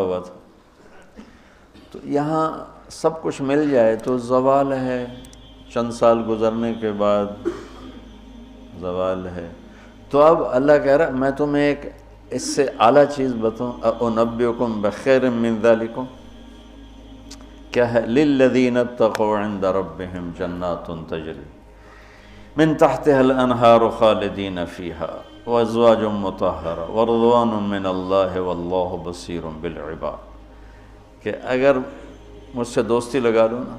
ہوا تھا. تو یہاں سب کچھ مل جائے تو زوال ہے، چند سال گزرنے کے بعد زوال ہے. تو اب اللہ کہہ رہا میں تمہیں ایک اس سے اعلیٰ چیز بتاؤں، اُنَبِّئُکُم بِخَیْرٍ مِّن ذَلِکُم، کیا ہے؟ لِلَّذِینَ اتَّقَوْا عِندَ رَبِّهِمْ جَنَّاتٌ تَجْرِی مِن تَحْتِهَا الْأَنْہَارُ خَالِدِینَ فِیہَا وَأَزْوَاجٌ مُطَہَّرَةٌ وَرِضْوَانٌ مِّنَ اللَّہِ وَاللَّهُ بَصِیرٌ بِالْعِبَادِ، کہ اگر مجھ سے دوستی لگا لو نا،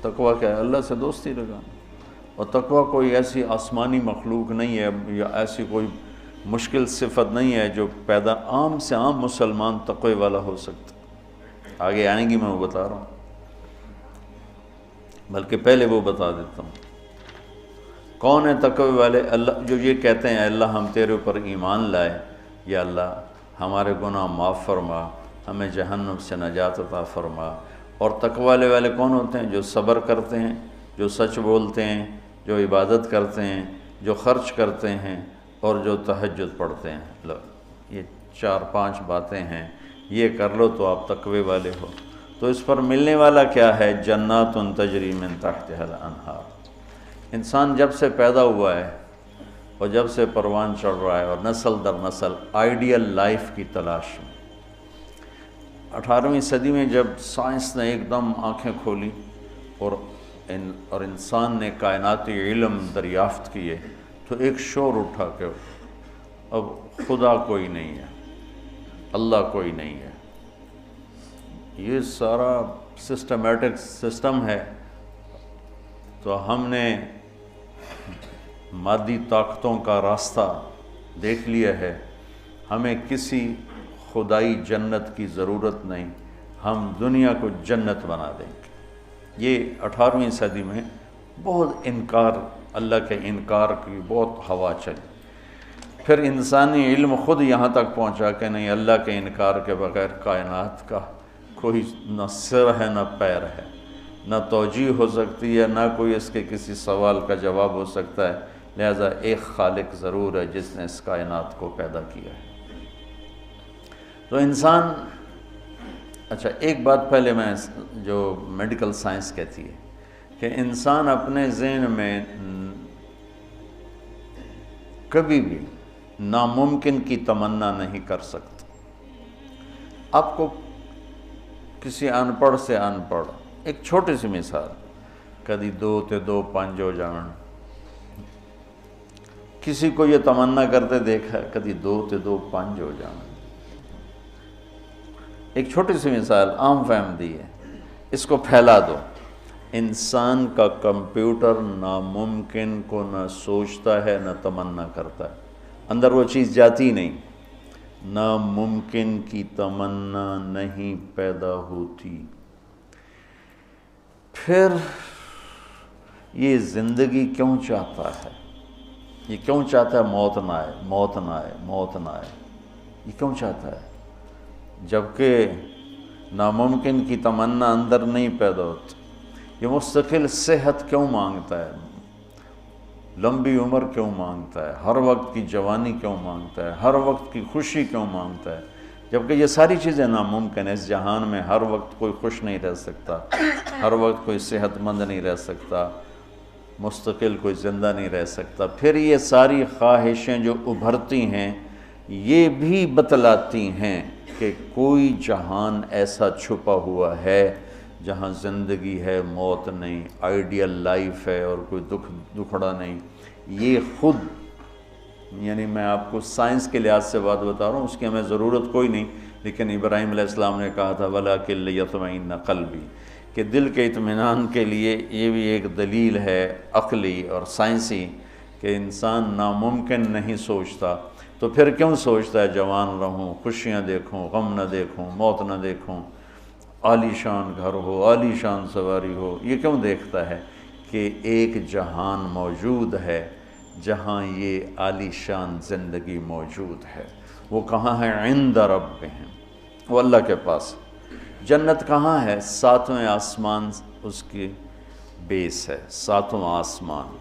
تقویٰ کیا ہے؟ اللہ سے دوستی لگانا. اور تقویٰ کوئی ایسی آسمانی مخلوق نہیں ہے یا ایسی کوئی مشکل صفت نہیں ہے جو پیدا عام سے عام مسلمان تقوی والا ہو سکتا. آگے آئیں گی، میں وہ بتا رہا ہوں، بلکہ پہلے وہ بتا دیتا ہوں. کون ہے تقوی والے؟ اللہ جو یہ کہتے ہیں اللہ ہم تیرے اوپر ایمان لائے، یا اللہ ہمارے گناہ معاف فرما، ہمیں جہنم سے نجات عطا فرما. اور تقوی والے کون ہوتے ہیں؟ جو صبر کرتے ہیں، جو سچ بولتے ہیں، جو عبادت کرتے ہیں، جو خرچ کرتے ہیں، اور جو تہجد پڑھتے ہیں. لو یہ 4-5 باتیں ہیں، یہ کر لو تو آپ تقوی والے ہو. تو اس پر ملنے والا کیا ہے؟ جنات تجری من تحتها الانہار. انسان جب سے پیدا ہوا ہے اور جب سے پروان چڑھ رہا ہے اور نسل در نسل آئیڈیل لائف کی تلاش میں. 18ویں صدی میں جب سائنس نے ایک دم آنکھیں کھولی اور انسان نے کائناتی علم دریافت کیے، تو ایک شور اٹھا کہ اب خدا کوئی نہیں ہے، اللہ کوئی نہیں ہے. یہ سارا سسٹمیٹک سسٹم ہے. تو ہم نے مادی طاقتوں کا راستہ دیکھ لیا ہے، ہمیں کسی خدائی جنت کی ضرورت نہیں، ہم دنیا کو جنت بنا دیں گے. یہ 18ویں صدی میں بہت انکار، اللہ کے انکار کی بہت ہوا چلی. پھر انسانی علم خود یہاں تک پہنچا کہ نہیں، اللہ کے انکار کے بغیر کائنات کا کوئی نہ سر ہے نہ پیر ہے، نہ توجیہ ہو سکتی ہے، نہ کوئی اس کے کسی سوال کا جواب ہو سکتا ہے. لہذا ایک خالق ضرور ہے جس نے اس کائنات کو پیدا کیا ہے. تو انسان، اچھا ایک بات پہلے میں جو میڈیکل سائنس کہتی ہے کہ انسان اپنے ذہن میں کبھی بھی ناممکن کی تمنا نہیں کر سکتا. آپ کو کسی ان پڑھ سے ان پڑھ ایک چھوٹی سی مثال، کدی 2 تے 2 5 ہو جان. کسی کو یہ تمنا کرتے دیکھا کدی 2 تے 2 5 ہو جان. ایک چھوٹی سی مثال عام فہم دی ہے، اس کو پھیلا دو. انسان کا کمپیوٹر ناممکن کو نہ سوچتا ہے نہ تمنا کرتا ہے، اندر وہ چیز جاتی نہیں. ناممکن کی تمنا نہیں پیدا ہوتی. پھر یہ زندگی کیوں چاہتا ہے؟ یہ کیوں چاہتا ہے موت نہ آئے، موت نہ آئے، موت نہ آئے؟ یہ کیوں چاہتا ہے جبکہ ناممکن کی تمنا اندر نہیں پیدا ہوتی؟ یہ مستقل صحت کیوں مانگتا ہے، لمبی عمر کیوں مانگتا ہے، ہر وقت کی جوانی کیوں مانگتا ہے، ہر وقت کی خوشی کیوں مانگتا ہے؟ جبکہ یہ ساری چیزیں ناممکن ہیں. اس جہان میں ہر وقت کوئی خوش نہیں رہ سکتا، ہر وقت کوئی صحت مند نہیں رہ سکتا، مستقل کوئی زندہ نہیں رہ سکتا. پھر یہ ساری خواہشیں جو ابھرتی ہیں یہ بھی بتلاتی ہیں کہ کوئی جہان ایسا چھپا ہوا ہے جہاں زندگی ہے، موت نہیں، آئیڈیل لائف ہے اور کوئی دکھڑا نہیں. یہ خود، یعنی میں آپ کو سائنس کے لحاظ سے بات بتا رہا ہوں، اس کی ہمیں ضرورت کوئی نہیں، لیکن ابراہیم علیہ السلام نے کہا تھا وَلَٰكِن لِيَطْمَئِنَّ قَلْبِي، کہ دل کے اطمینان کے لیے یہ بھی ایک دلیل ہے عقلی اور سائنسی کہ انسان ناممکن نہیں سوچتا. تو پھر کیوں سوچتا ہے جوان رہوں، خوشیاں دیکھوں، غم نہ دیکھوں، موت نہ دیکھوں، عالی شان گھر ہو، عالی شان سواری ہو؟ یہ کیوں دیکھتا ہے کہ ایک جہان موجود ہے جہاں یہ عالی شان زندگی موجود ہے. وہ کہاں ہے؟ عند ربہم، وہ اللہ کے پاس. جنت کہاں ہے؟ 7ویں آسمان اس کی بیس ہے، 7واں آسمان.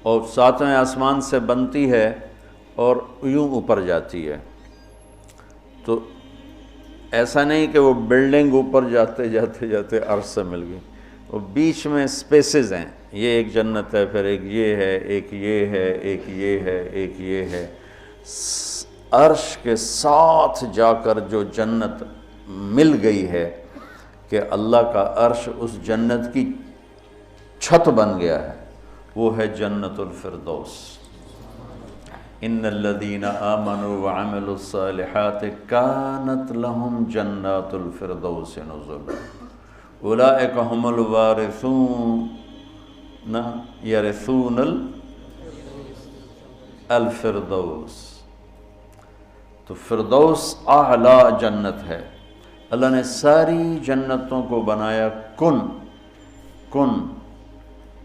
اور 7ویں آسمان سے بنتی ہے اور یوں اوپر جاتی ہے. تو ایسا نہیں کہ وہ بلڈنگ اوپر جاتے جاتے جاتے عرش سے مل گئی، وہ بیچ میں سپیسز ہیں، یہ ایک جنت ہے، پھر ایک یہ ہے، ایک یہ ہے، ایک یہ ہے، ایک یہ ہے۔ عرش کے ساتھ جا کر جو جنت مل گئی ہے کہ اللہ کا عرش اس جنت کی چھت بن گیا ہے، وہ ہے جنت الفردوس۔ ان الذین آمنوا وعملوا الصالحات کانت لهم جنات الفردوس نزلا اولئک هم الوارثون یرثون الفردوس۔ تو فردوس اعلیٰ جنت ہے۔ اللہ نے ساری جنتوں کو بنایا کن کن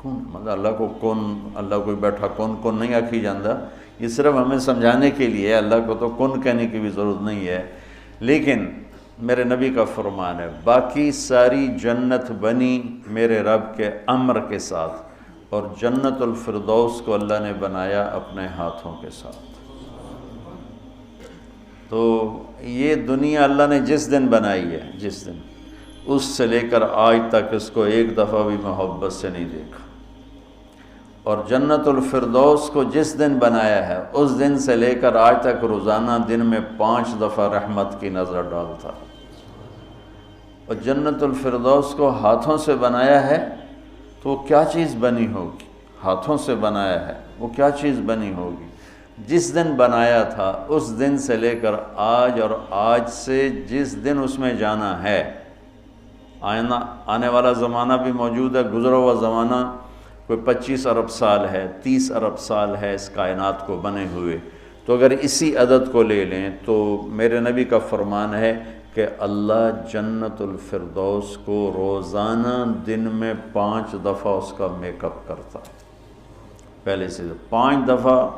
کن، مطلب اللہ کو کن، اللہ کوئی بیٹھا کن کن نہیں آکھی جاندہ، یہ صرف ہمیں سمجھانے کے لیے ہے، اللہ کو تو کن کہنے کی بھی ضرورت نہیں ہے، لیکن میرے نبی کا فرمان ہے باقی ساری جنت بنی میرے رب کے امر کے ساتھ، اور جنت الفردوس کو اللہ نے بنایا اپنے ہاتھوں کے ساتھ۔ تو یہ دنیا اللہ نے جس دن بنائی ہے، جس دن، اس سے لے کر آج تک اس کو ایک دفعہ بھی محبت سے نہیں دیکھا، اور جنت الفردوس کو جس دن بنایا ہے اس دن سے لے کر آج تک روزانہ دن میں 5 دفعہ رحمت کی نظر ڈالتا۔ اور جنت الفردوس کو ہاتھوں سے بنایا ہے تو وہ کیا چیز بنی ہوگی؟ ہاتھوں سے بنایا ہے وہ کیا چیز بنی ہوگی؟ جس دن بنایا تھا اس دن سے لے کر آج، اور آج سے جس دن اس میں جانا ہے، آنے والا زمانہ بھی موجود ہے، گزرا ہوا زمانہ کوئی 25 ارب سال ہے، 30 ارب سال ہے اس کائنات کو بنے ہوئے، تو اگر اسی عدد کو لے لیں تو میرے نبی کا فرمان ہے کہ اللہ جنت الفردوس کو روزانہ دن میں 5 دفعہ اس کا میک اپ کرتا ہے۔ پہلے سے 5 دفعہ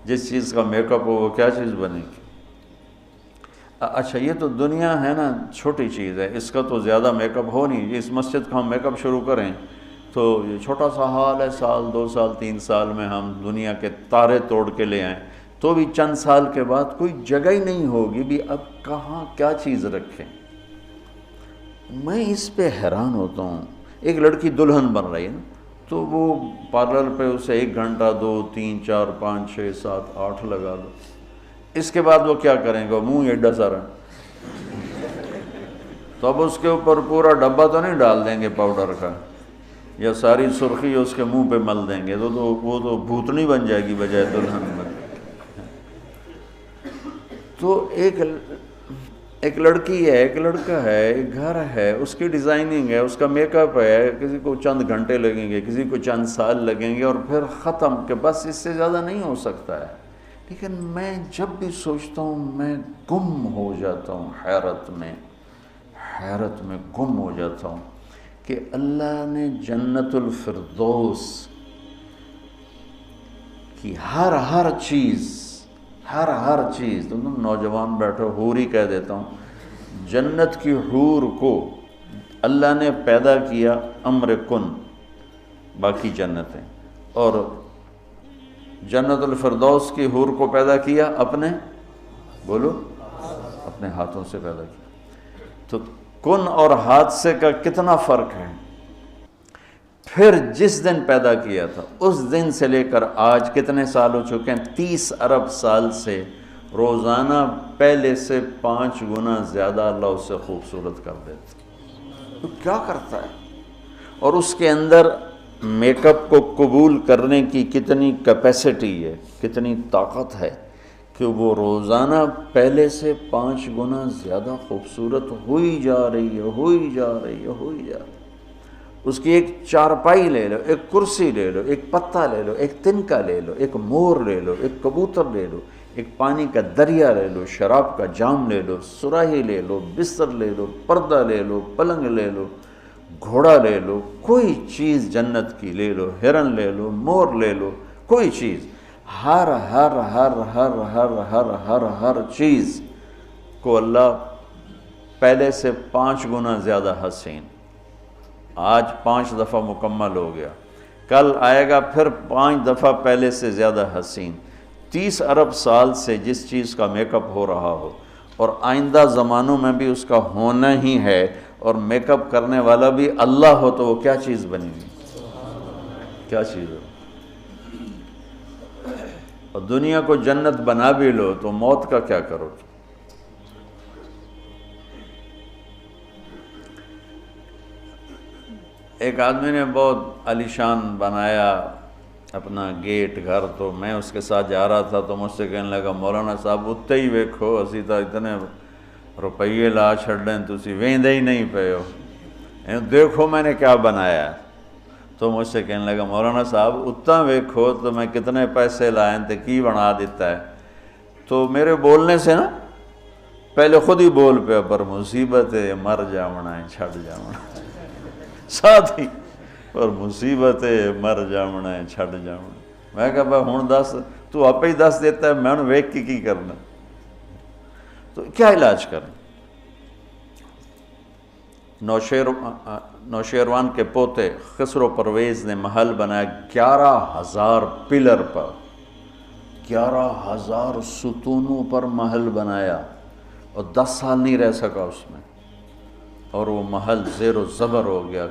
جس چیز کا میک اپ ہو وہ کیا چیز بنے گی؟ اچھا یہ تو دنیا ہے نا، چھوٹی چیز ہے، اس کا تو زیادہ میک اپ ہو نہیں، اس مسجد کا ہم میک اپ شروع کریں تو یہ چھوٹا سا حال ہے، سال 2 سال 3 سال میں ہم دنیا کے تارے توڑ کے لے آئیں تو بھی چند سال کے بعد کوئی جگہ ہی نہیں ہوگی بھی اب کہاں کیا چیز رکھیں۔ میں اس پہ حیران ہوتا ہوں، ایک لڑکی دلہن بن رہی ہے نا، تو وہ پارلر پہ اسے 1 گھنٹہ 2 3 4 5 6 7 8 لگا دو، اس کے بعد وہ کیا کریں گے؟ منہ ایڈا سارا، تو اب اس کے اوپر پورا ڈبہ تو نہیں ڈال دیں گے پاؤڈر کا، یا ساری سرخی اس کے منہ پہ مل دیں گے، تو وہ تو بھوتنی بن جائے گی بجائے دلہن میں۔ تو ایک لڑکی ہے، ایک لڑکا ہے، ایک گھر ہے، اس کی ڈیزائننگ ہے، اس کا میک اپ ہے، کسی کو چند گھنٹے لگیں گے، کسی کو چند سال لگیں گے، اور پھر ختم، کہ بس اس سے زیادہ نہیں ہو سکتا ہے۔ لیکن میں جب بھی سوچتا ہوں میں گم ہو جاتا ہوں، حیرت میں گم ہو جاتا ہوں کہ اللہ نے جنت الفردوس کی ہر چیز، تم نوجوان بیٹھو، حور ہی کہہ دیتا ہوں، جنت کی حور کو اللہ نے پیدا کیا امر کن، باقی جنتیں، اور جنت الفردوس کی حور کو پیدا کیا اپنے ہاتھوں سے پیدا کیا۔ تو کن اور حادثے کا کتنا فرق ہے۔ پھر جس دن پیدا کیا تھا اس دن سے لے کر آج کتنے سال ہو چکے ہیں؟ 30 ارب سال سے روزانہ پہلے سے 5 گنا زیادہ اللہ اسے خوبصورت کر دیتا۔ تو کیا کرتا ہے؟ اور اس کے اندر میک اپ کو قبول کرنے کی کتنی کیپیسٹی ہے، کتنی طاقت ہے کہ وہ روزانہ پہلے سے 5 گنا زیادہ خوبصورت ہوئی جا رہی ہے۔ اس کی ایک چارپائی لے لو، ایک کرسی لے لو، ایک پتا لے لو، ایک تنکا لے لو، ایک مور لے لو، ایک کبوتر لے لو، ایک پانی کا دریا لے لو، شراب کا جام لے لو، سراہی لے لو، بستر لے لو، پردہ لے لو، پلنگ لے لو، گھوڑا لے لو، کوئی چیز جنت کی لے لو، ہرن لے لو، مور لے لو، کوئی چیز، ہر چیز کو اللہ پہلے سے 5 گنا زیادہ حسین۔ آج 5 دفعہ مکمل ہو گیا، کل آئے گا پھر 5 دفعہ پہلے سے زیادہ حسین۔ 30 ارب سال سے جس چیز کا میک اپ ہو رہا ہو اور آئندہ زمانوں میں بھی اس کا ہونا ہی ہے، اور میک اپ کرنے والا بھی اللہ ہو تو وہ کیا چیز بنی گی، کیا چیز ہو؟ اور دنیا کو جنت بنا بھی لو تو موت کا کیا کرو؟ ایک آدمی نے بہت عالیشان بنایا اپنا گیٹ گھر، تو میں اس کے ساتھ جا رہا تھا تو مجھ سے کہنے لگا مولانا صاحب اتنے ہی ویکھو، اسی تو اتنے روپیے لا چھڑیں تسی ویندے ہی نہیں پے ہو، دیکھو میں نے کیا بنایا۔ تو مجھ سے کہنے لگا مولانا صاحب اتنا ویکھو تو میں کتنے پیسے لائیں تے کی بنا دیتا ہے۔ تو میرے بولنے سے نا پہلے خود ہی بول پیا، پر مصیبت ہے مر جاونا ہے چھڑ جاونا، ساتھ ہی پر مصیبت ہے مر جاونا ہے چھڑ جاونا۔ میں کہا بھائی ہون دس، تو آپ ہی دس دیتا ہے، میں ویکھ کی کرنا؟ تو کیا علاج کریں؟ نوشیروان کے پوتے خسرو پرویز نے محل بنایا 11,000 پلر پر، 11,000 ستونوں پر محل بنایا، اور 10 سال نہیں رہ سکا اس میں، اور وہ محل زیر و زبر ہو گیا۔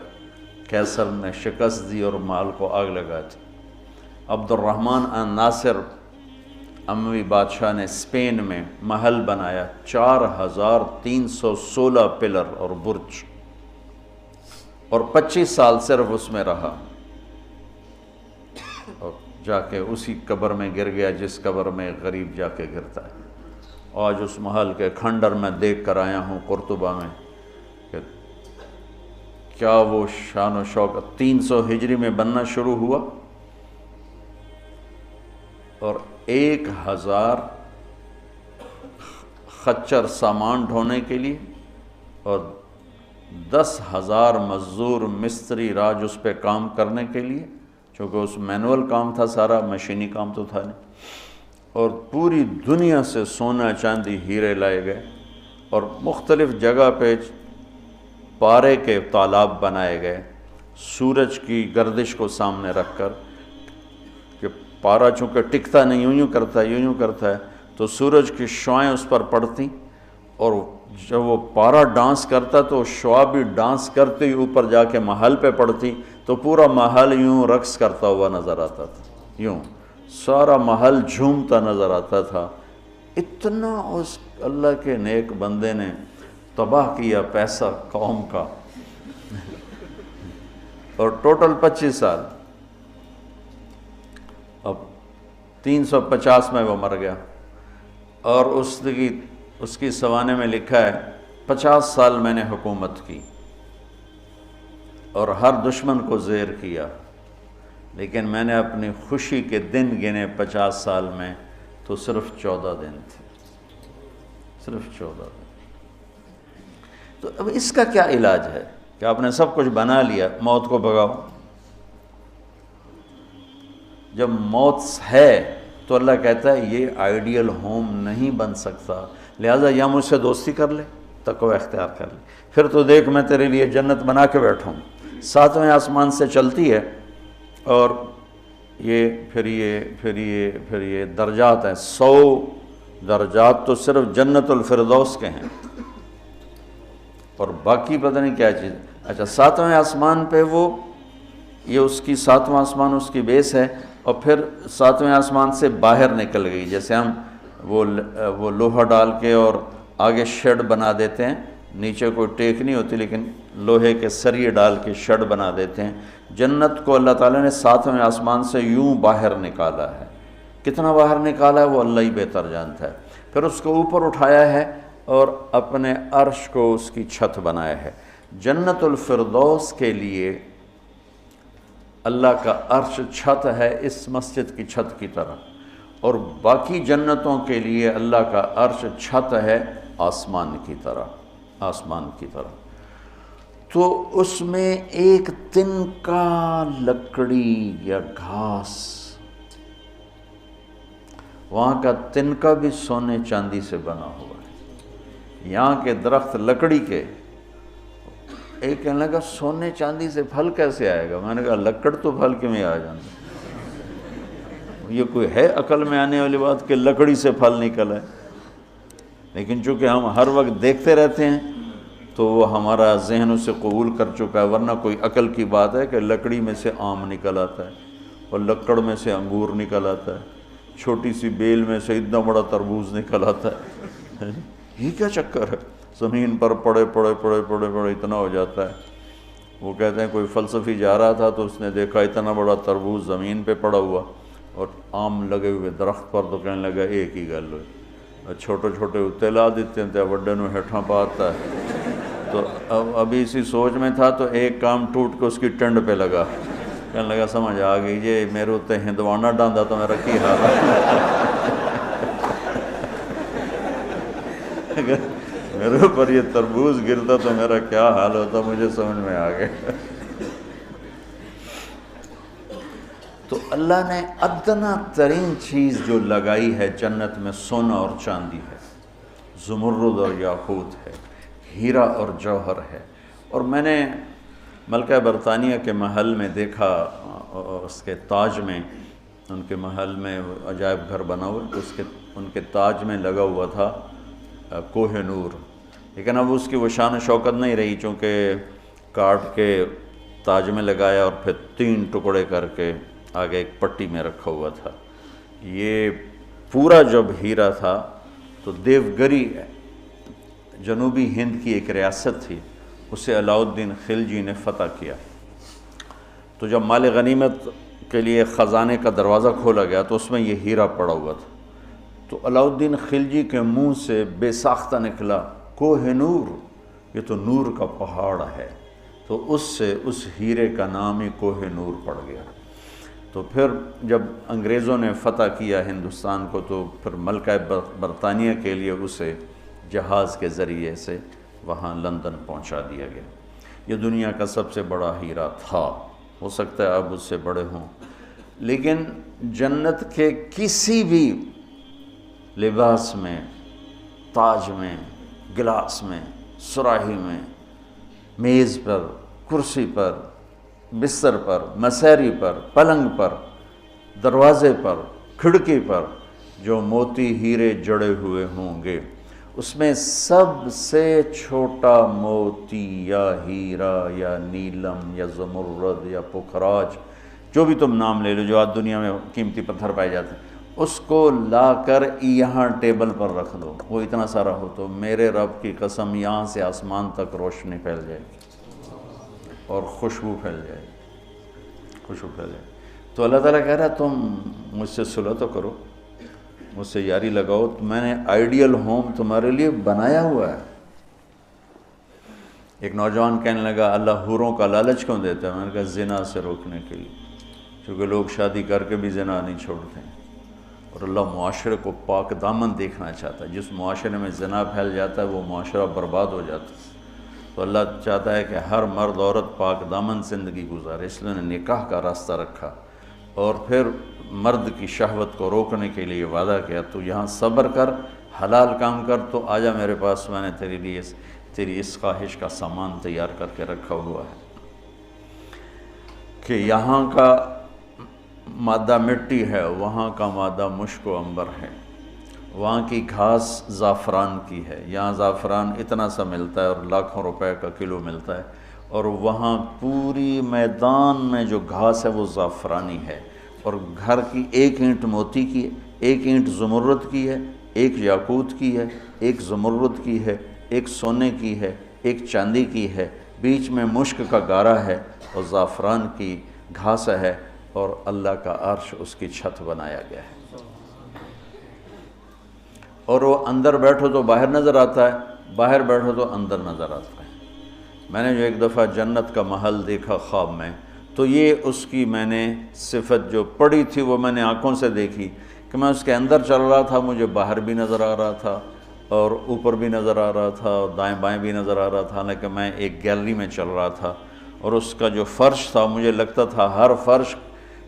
کیسر نے شکست دی اور محل کو آگ لگا دی۔ عبد الرحمن الناصر اموی بادشاہ نے اسپین میں محل بنایا 4,316 پلر اور برج، اور 25 سال صرف اس میں رہا، اور جا کے اسی قبر میں گر گیا جس قبر میں غریب جا کے گرتا ہے۔ آج اس محل کے کھنڈر میں دیکھ کر آیا ہوں قرطبہ میں کہ کیا وہ شان و شوکت 300 ہجری میں بننا شروع ہوا، اور 1,000 خچر سامان ڈھونے کے لیے اور 10,000 مزدور مستری راج اس پہ کام کرنے کے لیے، چونکہ اس مینول کام تھا سارا، مشینی کام تو تھا نہیں، اور پوری دنیا سے سونا چاندی ہیرے لائے گئے، اور مختلف جگہ پہ پارے کے تالاب بنائے گئے سورج کی گردش کو سامنے رکھ کر، کہ پارا چونکہ ٹکتا نہیں، یوں یوں کرتا ہے تو سورج کی شعائیں اس پر پڑتی، اور جب وہ پارا ڈانس کرتا تو شعا بھی ڈانس کرتے ہی اوپر جا کے محل پہ پڑتی، تو پورا محل یوں رقص کرتا ہوا نظر آتا تھا، یوں سارا محل جھومتا نظر آتا تھا۔ اتنا اس اللہ کے نیک بندے نے تباہ کیا پیسہ قوم کا، اور ٹوٹل 25 سال، اب 350 میں وہ مر گیا، اور اس کی سوانے میں لکھا ہے 50 سال میں نے حکومت کی اور ہر دشمن کو زیر کیا، لیکن میں نے اپنی خوشی کے دن گنے 50 سال میں تو صرف 14 دن تھے، صرف 14 دن۔ تو اب اس کا کیا علاج ہے کہ آپ نے سب کچھ بنا لیا، موت کو بھگاؤ؟ جب موت ہے تو اللہ کہتا ہے یہ آئیڈیل ہوم نہیں بن سکتا، لہٰذا یا مجھ سے دوستی کر لے، تقوی اختیار کر لے، پھر تو دیکھ میں تیرے لیے جنت بنا کے بیٹھوں، 7ویں آسمان سے چلتی ہے، اور پھر یہ درجات ہیں، 100 درجات تو صرف جنت الفردوس کے ہیں، اور باقی پتہ نہیں کیا چیز۔ اچھا 7ویں آسمان پہ یہ اس کی 7واں آسمان اس کی بیس ہے، اور پھر 7ویں آسمان سے باہر نکل گئی، جیسے ہم وہ لوہا ڈال کے اور آگے شیڈ بنا دیتے ہیں، نیچے کوئی ٹیک نہیں ہوتی لیکن لوہے کے سریے ڈال کے شیڈ بنا دیتے ہیں، جنت کو اللہ تعالیٰ نے 7ویں آسمان سے یوں باہر نکالا ہے۔ کتنا باہر نکالا ہے وہ اللہ ہی بہتر جانتا ہے۔ پھر اس کو اوپر اٹھایا ہے اور اپنے عرش کو اس کی چھت بنایا ہے۔ جنت الفردوس کے لیے اللہ کا عرش چھت ہے اس مسجد کی چھت کی طرح، اور باقی جنتوں کے لیے اللہ کا عرش چھت ہے آسمان کی طرح، آسمان کی طرح۔ تو اس میں ایک تنکا لکڑی یا گھاس، وہاں کا تنکا بھی سونے چاندی سے بنا ہوا ہے، یہاں کے درخت لکڑی کے، ایک کہنے لگا سونے چاندی سے پھل کیسے آئے گا؟ میں نے کہا لکڑ تو پھل کیوں آ جاتا، یہ کوئی ہے عقل میں آنے والی بات کہ لکڑی سے پھل نکل ہے؟ لیکن چونکہ ہم ہر وقت دیکھتے رہتے ہیں تو وہ ہمارا ذہن اسے قبول کر چکا ہے، ورنہ کوئی عقل کی بات ہے کہ لکڑی میں سے آم نکل آتا ہے اور لکڑ میں سے انگور نکل آتا ہے، چھوٹی سی بیل میں سے اتنا بڑا تربوز نکل آتا ہے، یہ کیا چکر ہے؟ زمین پر پڑے پڑے پڑے پڑے پڑے اتنا ہو جاتا ہے۔ وہ کہتے ہیں کوئی فلسفی جا رہا تھا تو اس نے دیکھا اتنا بڑا تربوز زمین پہ پڑا ہوا اور آم لگے ہوئے درخت پر، تو کہنے لگا ایک ہی گل ہوئی، اور چھوٹے چھوٹے اتنے لا دیتے ہیں وڈے نو ہیٹھاں پاتا ہے۔ تو ابھی اسی سوچ میں تھا تو ایک کام ٹوٹ کے اس کی ٹنڈ پہ لگا، کہنے لگا سمجھ آ گئی یہ میرے اتنے ہندوانہ ڈاندا تو میرا کی حال ہے، میرے اوپر یہ تربوز گرتا تو میرا کیا حال ہوتا، مجھے سمجھ میں آ گیا۔ تو اللہ نے ادنا ترین چیز جو لگائی ہے جنت میں سونا اور چاندی ہے، زمرد اور یاقوت ہے، ہیرا اور جوہر ہے۔ اور میں نے ملکہ برطانیہ کے محل میں دیکھا، اس کے تاج میں، ان کے محل میں عجائب گھر بنا ہوا، تو ان کے تاج میں لگا ہوا تھا کوہ نور، لیکن اب اس کی وہ شان و شوکت نہیں رہی، چونکہ کاٹ کے تاج میں لگایا اور پھر 3 ٹکڑے کر کے آگے ایک پٹی میں رکھا ہوا تھا۔ یہ پورا جب ہیرا تھا تو دیوگری جنوبی ہند کی ایک ریاست تھی، اسے علاؤ الدین خلجی نے فتح کیا۔ تو جب مال غنیمت کے لیے خزانے کا دروازہ کھولا گیا تو اس میں یہ ہیرا پڑا ہوا تھا، تو علاؤ الدین خلجی کے منہ سے بے ساختہ نکلا کوہ نور، یہ تو نور کا پہاڑ ہے، تو اس سے اس ہیرے کا نام ہی کوہ نور پڑ گیا۔ تو پھر جب انگریزوں نے فتح کیا ہندوستان کو تو پھر ملکہ برطانیہ کے لیے اسے جہاز کے ذریعے سے وہاں لندن پہنچا دیا گیا۔ یہ دنیا کا سب سے بڑا ہیرا تھا، ہو سکتا ہے اب اس سے بڑے ہوں، لیکن جنت کے کسی بھی لباس میں، تاج میں، گلاس میں، سراہی میں، میز پر، کرسی پر، بستر پر، مسیری پر، پلنگ پر، دروازے پر، کھڑکی پر جو موتی ہیرے جڑے ہوئے ہوں گے، اس میں سب سے چھوٹا موتی یا ہیرا یا نیلم یا زمرد یا پکھراج، جو بھی تم نام لے لو، جو آج دنیا میں قیمتی پتھر پائے جاتے ہیں، اس کو لا کر یہاں ٹیبل پر رکھ دو، وہ اتنا سارا ہو تو میرے رب کی قسم یہاں سے آسمان تک روشنی پھیل جائے گی اور خوشبو پھیل جائے گی، خوشبو پھیل جائے گی۔ تو اللہ تعالیٰ کہہ رہا ہے تم مجھ سے صلح تو کرو، مجھ سے یاری لگاؤ، تو میں نے آئیڈیل ہوم تمہارے لیے بنایا ہوا ہے۔ ایک نوجوان کہنے لگا اللہ حوروں کا لالچ کیوں دیتا ہے؟ میں نے کہا زنا سے روکنے کے لیے، کیونکہ لوگ شادی کر کے بھی زنا نہیں چھوڑتے ہیں، اور اللہ معاشرے کو پاک دامن دیکھنا چاہتا ہے۔ جس معاشرے میں زنا پھیل جاتا ہے وہ معاشرہ برباد ہو جاتا ہے۔ تو اللہ چاہتا ہے کہ ہر مرد عورت پاک دامن زندگی گزارے، اس لیے نے نکاح کا راستہ رکھا، اور پھر مرد کی شہوت کو روکنے کے لیے وعدہ کیا تو یہاں صبر کر، حلال کام کر، تو آجا میرے پاس، میں نے تیرے لیے تیری اس خواہش کا سامان تیار کر کے رکھا ہوا ہے کہ یہاں کا مادہ مٹی ہے، وہاں کا مادہ مشک و عنبر ہے، وہاں کی گھاس زعفران کی ہے، یہاں زعفران اتنا سا ملتا ہے اور لاکھوں روپے کا کلو ملتا ہے، اور وہاں پوری میدان میں جو گھاس ہے وہ زعفرانی ہے، اور گھر کی ایک اینٹ موتی کی ہے، ایک اینٹ زمرد کی ہے، ایک یاقوت کی ہے، ایک زمرد کی ہے، ایک سونے کی ہے، ایک چاندی کی ہے، بیچ میں مشک کا گارا ہے اور زعفران کی گھاس ہے، اور اللہ کا عرش اس کی چھت بنایا گیا ہے، اور وہ اندر بیٹھو تو باہر نظر آتا ہے، باہر بیٹھو تو اندر نظر آتا ہے۔ میں نے جو ایک دفعہ جنت کا محل دیکھا خواب میں، تو یہ اس کی میں نے صفت جو پڑی تھی وہ میں نے آنکھوں سے دیکھی کہ میں اس کے اندر چل رہا تھا، مجھے باہر بھی نظر آ رہا تھا اور اوپر بھی نظر آ رہا تھا اور دائیں بائیں بھی نظر آ رہا تھا، حالانکہ میں ایک گیلری میں چل رہا تھا، اور اس کا جو فرش تھا مجھے لگتا تھا ہر فرش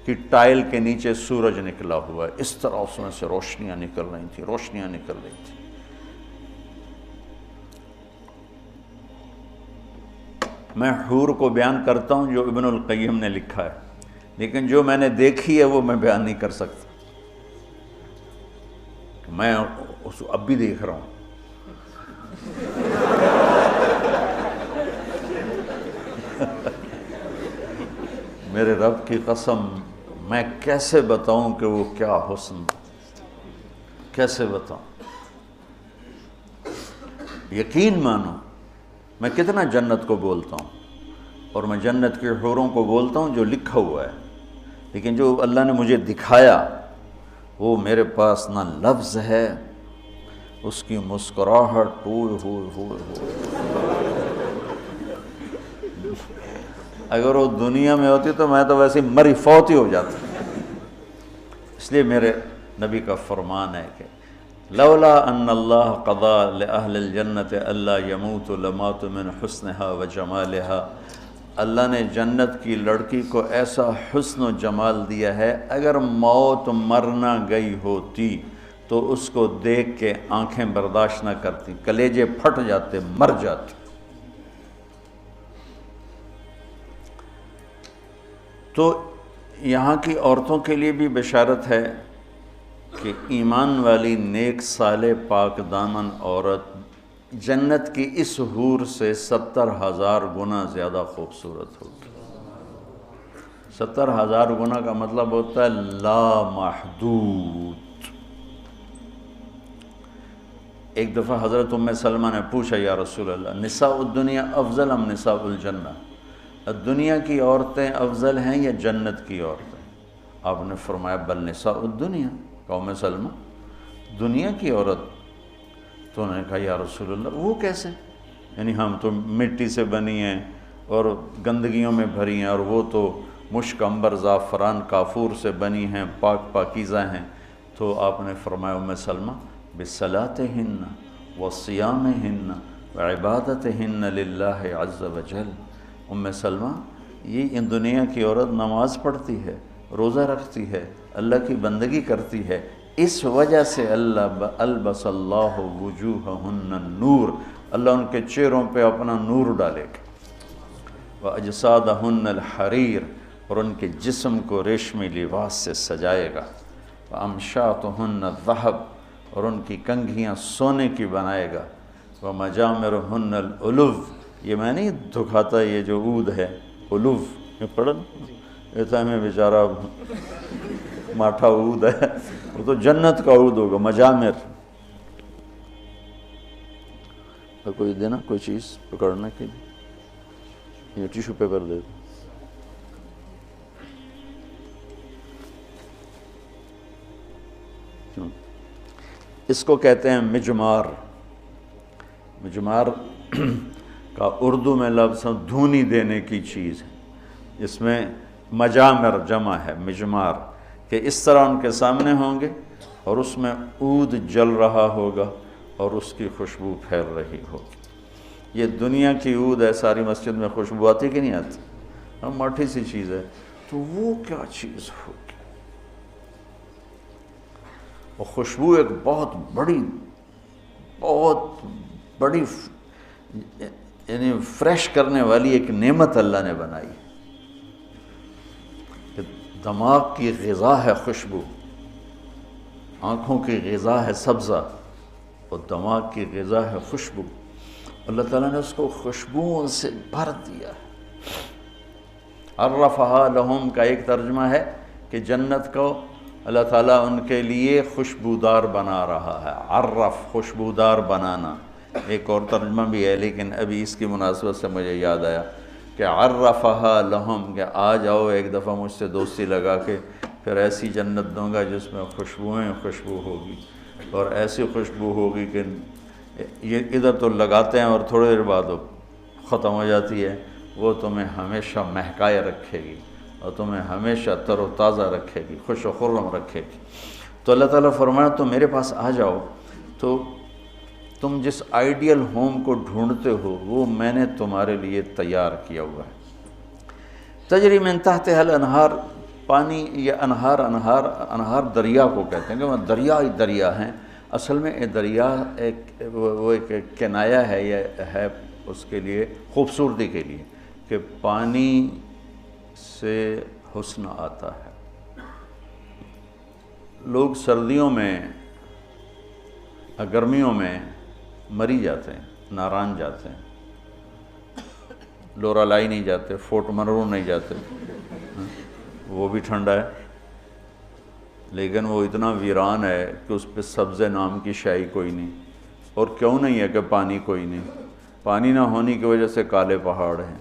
کی ٹائل کے نیچے سورج نکلا ہوا ہے، اس طرح اس میں سے روشنیاں نکل رہی تھیں، روشنیاں نکل رہی تھیں۔ میں حور کو بیان کرتا ہوں جو ابن القیم نے لکھا ہے، لیکن جو میں نے دیکھی ہے وہ میں بیان نہیں کر سکتا، میں اب بھی دیکھ رہا ہوں، میرے رب کی قسم میں کیسے بتاؤں کہ وہ کیا حسن، کیسے بتاؤں؟ یقین مانو میں کتنا جنت کو بولتا ہوں، اور میں جنت کے حوروں کو بولتا ہوں جو لکھا ہوا ہے، لیکن جو اللہ نے مجھے دکھایا وہ میرے پاس نہ لفظ ہے، اس کی مسکراہٹ ہوئے اگر وہ دنیا میں ہوتی تو میں تو ویسے مری فوت ہی ہو جاتا۔ اس لیے میرے نبی کا فرمان ہے کہ لولا ان اللہ قضا لأہل الجنت الا يموتوا لماتوا من حسنها وجمالها، اللہ نے جنت کی لڑکی کو ایسا حسن و جمال دیا ہے، اگر موت مرنا گئی ہوتی تو اس کو دیکھ کے آنکھیں برداشت نہ کرتی، کلیجے پھٹ جاتے، مر جاتے۔ تو یہاں کی عورتوں کے لیے بھی بشارت ہے کہ ایمان والی نیک صالح پاک دامن عورت جنت کی اس حور سے 70,000 گنا زیادہ خوبصورت ہوگی۔ 70,000 گنا کا مطلب ہوتا ہے لا محدود۔ ایک دفعہ حضرت ام سلمہ نے پوچھا یا رسول اللہ، نساء الدنیا افضل ام نساء الجنہ؟ دنیا کی عورتیں افضل ہیں یا جنت کی عورتیں؟ آپ نے فرمایا بل نساء الدنیا۔ ام سلمہ دنیا کی عورت؟ تو انہوں نے کہا یا رسول اللہ وہ کیسے؟ یعنی ہم تو مٹی سے بنی ہیں اور گندگیوں میں بھری ہیں، اور وہ تو مشک عنبر زعفران کافور سے بنی ہیں، پاک پاکیزہ ہیں۔ تو آپ نے فرمایا ام سلمہ بصلاتہن وصیامہن وعبادتہن للہ عز وجل۔ ام سلمہ یہ ان دنیا کی عورت نماز پڑھتی ہے، روزہ رکھتی ہے، اللہ کی بندگی کرتی ہے، اس وجہ سے البس اللہ وجوہہن النور، اللہ ان کے چہروں پہ اپنا نور ڈالے گا، وَأَجْسَادَهُنَّ الْحَرِيرُ، اور ان کے جسم کو ریشمی لباس سے سجائے گا، وَأَمْشَاطُهُنَّ الذَّهَبُ، اور ان کی کنگھیاں سونے کی بنائے گا، وَمَجَامِرُهُنَّ الْأُلُوِّ، یہ میں نہیں دکھاتا یہ جو عود ہے الوف، یہ پڑھن ایسا میں بیچارہ ماٹھا عود ہے، وہ تو جنت کا عود ہوگا، مجامر۔ کوئی دینا کوئی چیز پکڑنے کے لیے، یہ ٹیشو پیپر دے دو۔ اس کو کہتے ہیں مجمار۔ مجمار کا اردو میں لفظ دھونی دینے کی چیز ہے، اس میں مجامر جمع ہے مجمار، کہ اس طرح ان کے سامنے ہوں گے اور اس میں عود جل رہا ہوگا اور اس کی خوشبو پھیل رہی ہوگی۔ یہ دنیا کی عود ہے، ساری مسجد میں خوشبو آتی کہ نہیں آتی؟ ہم ماٹھی سی چیز ہے، تو وہ کیا چیز ہوگی؟ وہ خوشبو ایک بہت بڑی یعنی فریش کرنے والی ایک نعمت اللہ نے بنائی ہے، کہ دماغ کی غذا ہے خوشبو، آنکھوں کی غذا ہے سبزہ، اور دماغ کی غذا ہے خوشبو۔ اللہ تعالیٰ نے اس کو خوشبوؤں سے بھر دیا ہے۔ عرفہا لہم کا ایک ترجمہ ہے کہ جنت کو اللہ تعالیٰ ان کے لیے خوشبودار بنا رہا ہے۔ عرف خوشبودار بنانا، ایک اور ترجمہ بھی ہے لیکن ابھی اس کی مناسبت سے مجھے یاد آیا کہ عرفہا لہم، کہ آ جاؤ ایک دفعہ مجھ سے دوستی لگا کے، پھر ایسی جنت دوں گا جس میں خوشبوئیں خوشبو ہوگی، اور ایسی خوشبو ہوگی کہ یہ ادھر تو لگاتے ہیں اور تھوڑی دیر بعد وہ ختم ہو جاتی ہے، وہ تمہیں ہمیشہ مہکائے رکھے گی اور تمہیں ہمیشہ تر و تازہ رکھے گی، خوش و خرم رکھے گی۔ تو اللہ تعالیٰ فرمایا تم میرے پاس آ جاؤ، تو تم جس آئیڈیل ہوم کو ڈھونڈتے ہو وہ میں نے تمہارے لیے تیار کیا ہوا ہے۔ تجری من تحتها الانہار، پانی یا انہار دریا کو کہتے ہیں، کہ وہ دریا ہی دریا ہیں۔ اصل میں یہ دریا ایک کنایا ہے، یہ ہے اس کے لیے خوبصورتی کے لیے، کہ پانی سے حسن آتا ہے۔ لوگ سردیوں میں گرمیوں میں مری جاتے ہیں، ناران جاتے ہیں، لورالائی نہیں جاتے، فورٹ منرو نہیں جاتے، وہ بھی ٹھنڈا ہے لیکن وہ اتنا ویران ہے کہ اس پہ سبز نام کی شائی کوئی نہیں، اور کیوں نہیں ہے کہ پانی کوئی نہیں، پانی نہ ہونے کی وجہ سے کالے پہاڑ ہیں۔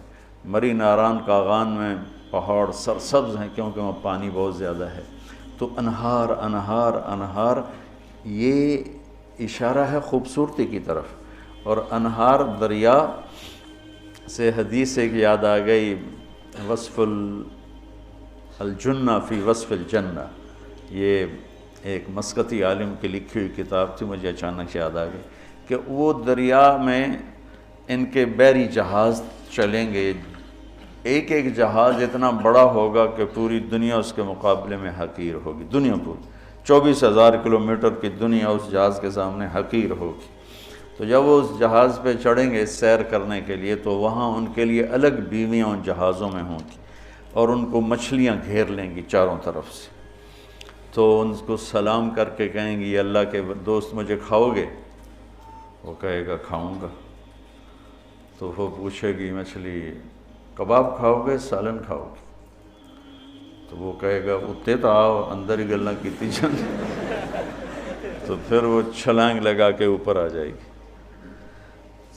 مری ناران کاغان میں پہاڑ سرسبز ہیں کیونکہ وہاں پانی بہت زیادہ ہے۔ تو انہار انہار انہار، یہ اشارہ ہے خوبصورتی کی طرف، اور انہار دریا سے حدیث ایک یاد آ گئی، وصف الجنہ فی وصف الجنہ، یہ ایک مسقطی عالم کی لکھی ہوئی کتاب تھی، مجھے اچانک یاد آ گئی کہ وہ دریا میں ان کے بحری جہاز چلیں گے، ایک ایک جہاز اتنا بڑا ہوگا کہ پوری دنیا اس کے مقابلے میں حقیر ہوگی، دنیا پوری 24,000 کلومیٹر کی دنیا اس جہاز کے سامنے حقیر ہوگی۔ تو جب وہ اس جہاز پہ چڑھیں گے سیر کرنے کے لیے تو وہاں ان کے لیے الگ بیویاں ان جہازوں میں ہوں گی، اور ان کو مچھلیاں گھیر لیں گی چاروں طرف سے، تو ان کو سلام کر کے کہیں گی، یہ اللہ کے دوست مجھے کھاؤ گے؟ وہ کہے گا کھاؤں گا۔ تو وہ پوچھے گی مچھلی، کباب کھاؤ گے سالن کھاؤ گے؟ تو وہ کہے گا اتنے تو آؤ اندر ہی گلاں کیتی جان، تو پھر وہ چھلانگ لگا کے اوپر آ جائے گی۔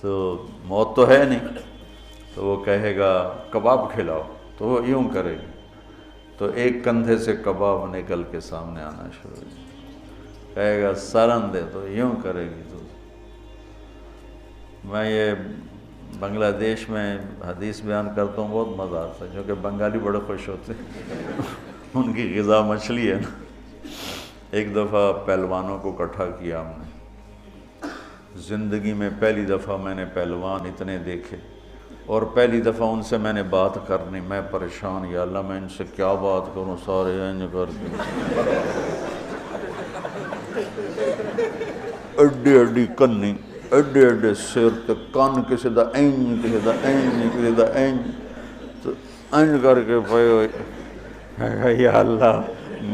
تو موت تو ہے نہیں، تو وہ کہے گا کباب کھلاؤ، تو وہ یوں کرے گی، تو ایک کندھے سے کباب نکل کے سامنے آنا شروع ہو جائے، کہے گا سالن دے، تو یوں کرے گی۔ تو میں یہ بنگلہ دیش میں حدیث بیان کرتا ہوں، بہت مزہ آتا ہے کیونکہ بنگالی بڑے خوش ہوتے ہیں، ان کی غذا مچھلی ہے نا۔ ایک دفعہ پہلوانوں کو اکٹھا کیا ہم نے، زندگی میں پہلی دفعہ میں نے پہلوان اتنے دیکھے، اور پہلی دفعہ ان سے میں نے بات کرنی، میں پریشان، یا اللہ میں ان سے کیا بات کروں، سارے انج کر کے اڈی اڈی کنی، ایڈے ایڈے سر تے کان، کسی دا اینج کسی دا اینج کسی دا اینج، تو اینج کر کے پے ہوئے، یا اللہ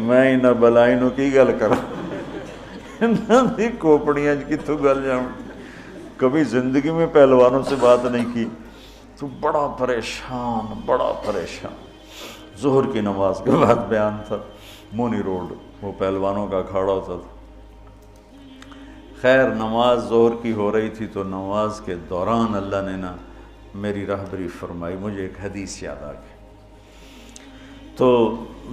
میں انہاں بلائی نو کی گل کراں، انہاں دی کھوپڑیاں کتھوں گل جاؤں۔ کبھی زندگی میں پہلوانوں سے بات نہیں کی، تو بڑا پریشان بڑا پریشان۔ ظہر کی نماز کے بعد بیان تھا، مونی روڈ وہ پہلوانوں کا اکھاڑا ہوتا تھا۔ خیر نماز ظہر کی ہو رہی تھی، تو نماز کے دوران اللہ نے نا میری رہبری فرمائی، مجھے ایک حدیث یاد آ گئی۔ تو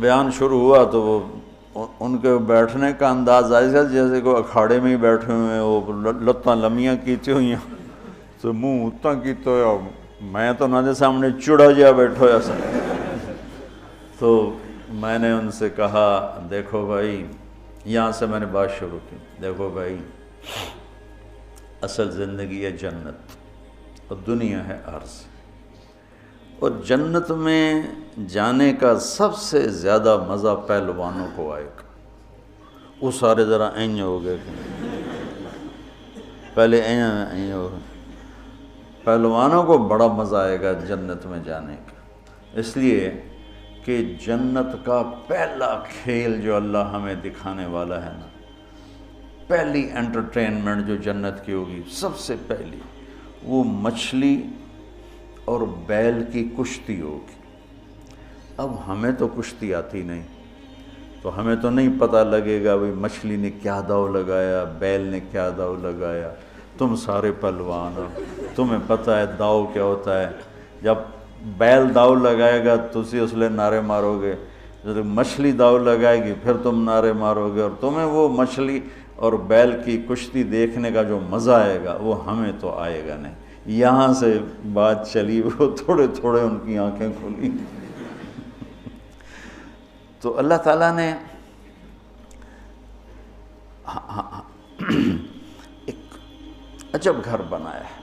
بیان شروع ہوا تو وہ ان کے بیٹھنے کا انداز ایسا جیسے کہ اکھاڑے میں ہی بیٹھے ہوئے ہیں، وہ لتاں لمیاں کیتی ہوئی ہیں، تو منہ اتنا کیتا ہوا، میں تو نہ دے سامنے چڑا جیا بیٹھا ہوا سا۔ تو میں نے ان سے کہا دیکھو بھائی، یہاں سے میں نے بات شروع کی، دیکھو بھائی اصل زندگی ہے جنت، اور دنیا ہے عرض، اور جنت میں جانے کا سب سے زیادہ مزہ پہلوانوں کو آئے گا۔ وہ سارے ذرا اینج ہو گئے، پہلے اینج ہو گئے، پہلوانوں کو بڑا مزہ آئے گا جنت میں جانے کا، اس لیے کہ جنت کا پہلا کھیل جو اللہ ہمیں دکھانے والا ہے نا، پہلی انٹرٹینمنٹ جو جنت کی ہوگی سب سے پہلی، وہ مچھلی اور بیل کی کشتی ہوگی۔ اب ہمیں تو کشتی آتی نہیں، تو ہمیں تو نہیں پتہ لگے گا بھئی مچھلی نے کیا داؤ لگایا، بیل نے کیا داؤ لگایا۔ تم سارے پہلوان ہو، تمہیں پتہ ہے داؤ کیا ہوتا ہے۔ جب بیل داؤ لگائے گا تسی اس لئے نعرے مارو گے، جب مچھلی داؤ لگائے گی پھر تم نعرے مارو گے، اور تمہیں وہ مچھلی اور بیل کی کشتی دیکھنے کا جو مزہ آئے گا وہ ہمیں تو آئے گا نہیں۔ یہاں سے بات چلی، وہ تھوڑے تھوڑے ان کی آنکھیں کھلی۔ تو اللہ تعالیٰ نے ایک عجب گھر بنایا ہے،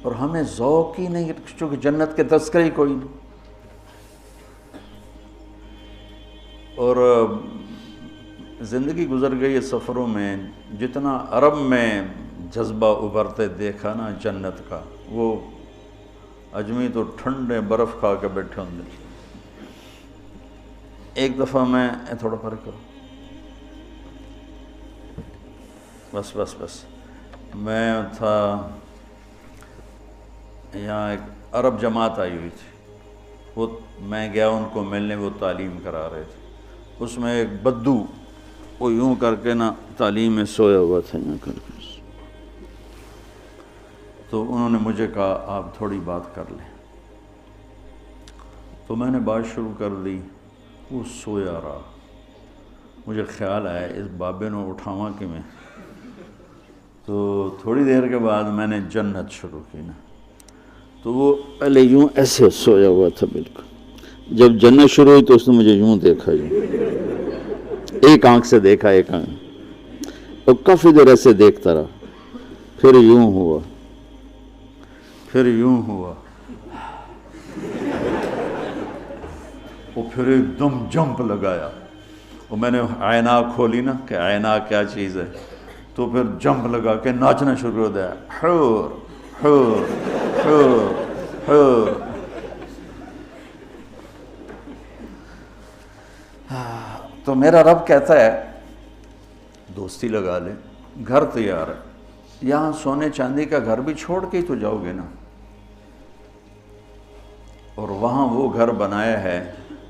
اور ہمیں ذوق ہی نہیں، چونکہ جنت کے تذکرے ہی کوئی نہیں۔ اور زندگی گزر گئی ہے سفروں میں، جتنا عرب میں جذبہ ابھرتے دیکھا نا جنت کا، وہ اجمی تو ٹھنڈے برف کھا کے بیٹھے ہوں گے۔ ایک دفعہ میں تھوڑا فرق کرو، بس میں تھا یہاں، ایک عرب جماعت آئی ہوئی تھی، وہ میں گیا ان کو ملنے، وہ تعلیم کرا رہے تھے، اس میں ایک بدو وہ یوں کر کے نا تعلیم میں سویا ہوا تھا یوں کر کے، تو انہوں نے مجھے کہا آپ تھوڑی بات کر لیں، تو میں نے بات شروع کر دی، وہ سویا رہا، مجھے خیال آیا اس بابے نے اٹھاواں کہ میں، تو تھوڑی دیر کے بعد میں نے جنت شروع کی نا، تو وہ پہلے یوں ایسے سویا ہوا تھا بالکل، جب جنت شروع ہوئی تو اس نے مجھے یوں دیکھا، یوں ایک آنکھ سے دیکھا، ایک آنکھ، اور کافی دیر ایسے دیکھتا رہا، پھر یوں ہوا، پھر یوں ہوا، وہ پھر ایک دم جمپ لگایا، اور میں نے عیناک کھولی نا کہ عیناک کیا چیز ہے، تو پھر جمپ لگا کے ناچنا شروع ہو گیا، حور حور حور حور۔ تو میرا رب کہتا ہے دوستی لگا لے، گھر تیار ہے، یہاں سونے چاندی کا گھر بھی چھوڑ کے ہی تو جاؤ گے نا، اور وہاں وہ گھر بنایا ہے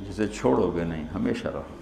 جسے چھوڑو گے نہیں، ہمیشہ رہو۔